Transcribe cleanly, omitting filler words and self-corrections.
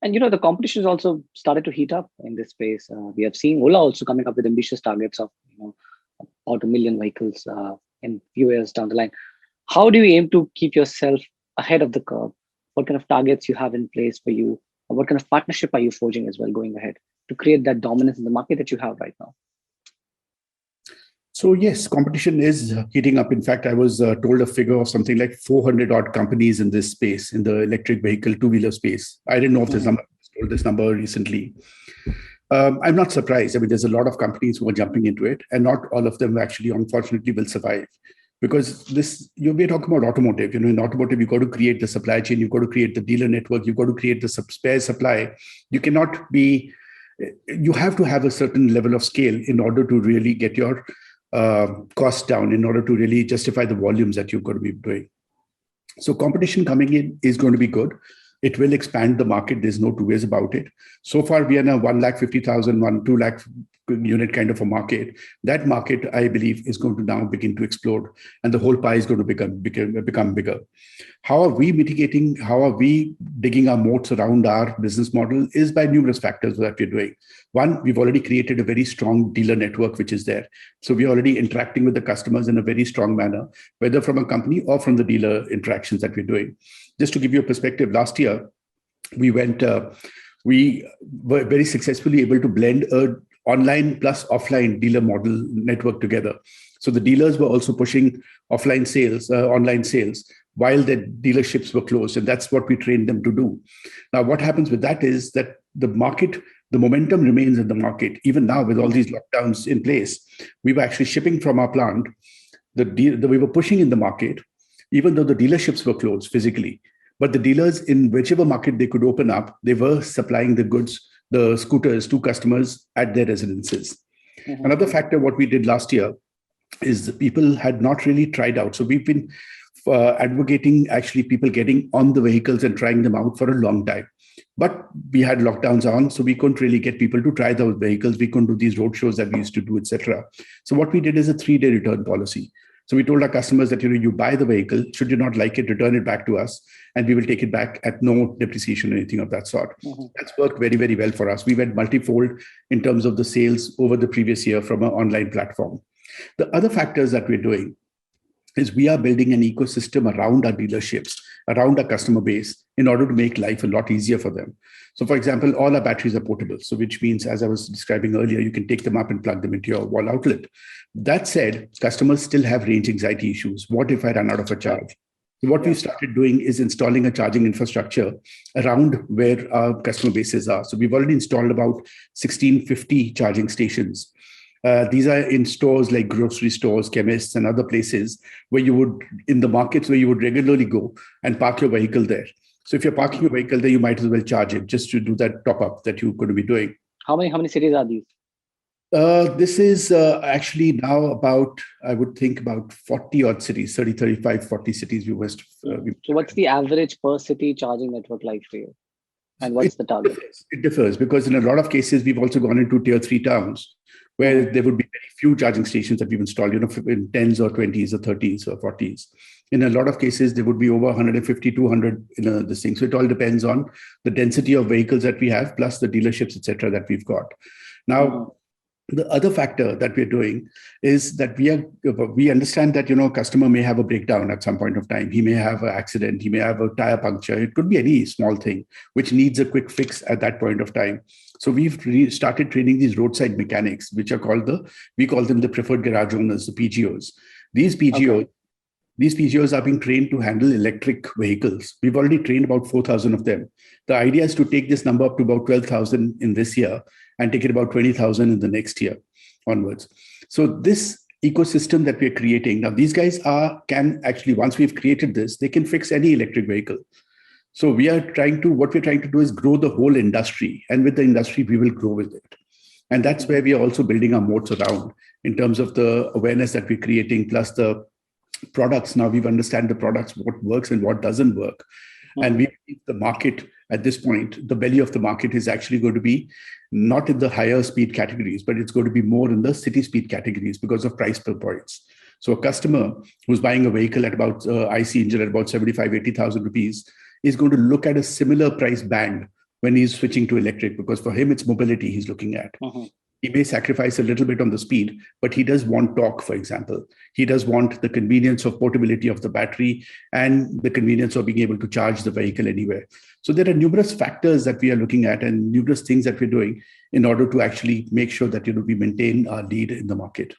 And the competition has also started to heat up in this space. We have seen Ola also coming up with ambitious targets of about 1 million vehicles in few years down the line. How do you aim to keep yourself ahead of the curve? What kind of targets you have in place for you? Or what kind of partnership are you forging as well going ahead to create that dominance in the market that you have right now? So yes, competition is heating up. In fact, I was told a figure of something like 400 odd companies in this space, in the electric vehicle two-wheeler space. I didn't know if this number, I was told this number recently. I'm not surprised. I mean, there's a lot of companies who are jumping into it, and not all of them actually, unfortunately, will survive. Because we're talking about automotive. In automotive, you've got to create the supply chain, you've got to create the dealer network, you've got to create the spare supply. You have to have a certain level of scale in order to really get your costs down, in order to really justify the volumes that you're going to be doing. So competition coming in is going to be good. It will expand the market. There's no two ways about it. So far, we are now 150,000, 2 lakh unit kind of a market. That market, I believe, is going to now begin to explode, and the whole pie is going to become bigger. How are we mitigating? How are we digging our moats around our business model? Is by numerous factors that we're doing. One, we've already created a very strong dealer network, which is there. So we're already interacting with the customers in a very strong manner, whether from a company or from the dealer interactions that we're doing. Just to give you a perspective, last year, we were very successfully able to blend a online plus offline dealer model network together. So the dealers were also pushing offline sales, online sales, while the dealerships were closed. And that's what we trained them to do. Now, what happens with that is that the momentum remains in the market. Even now, with all these lockdowns in place, we were actually shipping from our plant. We were pushing in the market, even though the dealerships were closed physically. But the dealers, in whichever market they could open up, they were supplying the goods, the scooters, to customers at their residences. Mm-hmm. Another factor, what we did last year, is people had not really tried out. So we've been advocating actually people getting on the vehicles and trying them out for a long time. But we had lockdowns on, so we couldn't really get people to try those vehicles. We couldn't do these road shows that we used to do, etc. So what we did is a 3-day return policy. So we told our customers that, you buy the vehicle, should you not like it, return it back to us, and we will take it back at no depreciation or anything of that sort. Mm-hmm. That's worked very, very well for us. We went multifold in terms of the sales over the previous year from an online platform. The other factors that we're doing is we are building an ecosystem around our dealerships, around our customer base, in order to make life a lot easier for them. So, for example, all our batteries are portable. So, which means, as I was describing earlier, you can take them up and plug them into your wall outlet. That said, customers still have range anxiety issues. What if I run out of a charge? So what we started doing is installing a charging infrastructure around where our customer bases are. So we've already installed about 1,650 charging stations. These are in stores like grocery stores, chemists, and other places where in the markets where you would regularly go and park your vehicle there. So if you're parking your vehicle there, you might as well charge it just to do that top up that you're going to be doing. How many cities are these? This is actually now about, I would think, about 40 odd cities, 30, 35, 40 cities. So what's the average per city charging network like for you? And what's the target? It differs because in a lot of cases, we've also gone into tier 3 towns where there would be very few charging stations that we've installed, in 10s or 20s or 30s or 40s. In a lot of cases, there would be over 150, 200 in this thing. So it all depends on the density of vehicles that we have, plus the dealerships, etc., that we've got. Now, the other factor that we're doing is that we understand that, customer may have a breakdown at some point of time. He may have an accident. He may have a tire puncture. It could be any small thing which needs a quick fix at that point of time. So we've started training these roadside mechanics, which are we call them the preferred garage owners, the PGOs. These PGOs are being trained to handle electric vehicles. We've already trained about 4,000 of them. The idea is to take this number up to about 12,000 in this year and take it about 20,000 in the next year onwards. So this ecosystem that we're creating, now these guys can actually, once we've created this, they can fix any electric vehicle. So what we're trying to do is grow the whole industry. And with the industry, we will grow with it. And that's where we are also building our moats around in terms of the awareness that we're creating, plus the products. Now we've understand the products, what works and what doesn't work. And we believe the market at this point, the belly of the market is actually going to be not in the higher speed categories, but it's going to be more in the city speed categories because of price per points. So a customer who's buying a vehicle at about IC engine at about 75, 80,000 rupees is going to look at a similar price band when he's switching to electric, because for him, it's mobility he's looking at. He may sacrifice a little bit on the speed, but he does want torque, for example. He does want the convenience of portability of the battery and the convenience of being able to charge the vehicle anywhere. So there are numerous factors that we are looking at and numerous things that we're doing in order to actually make sure that we maintain our lead in the market.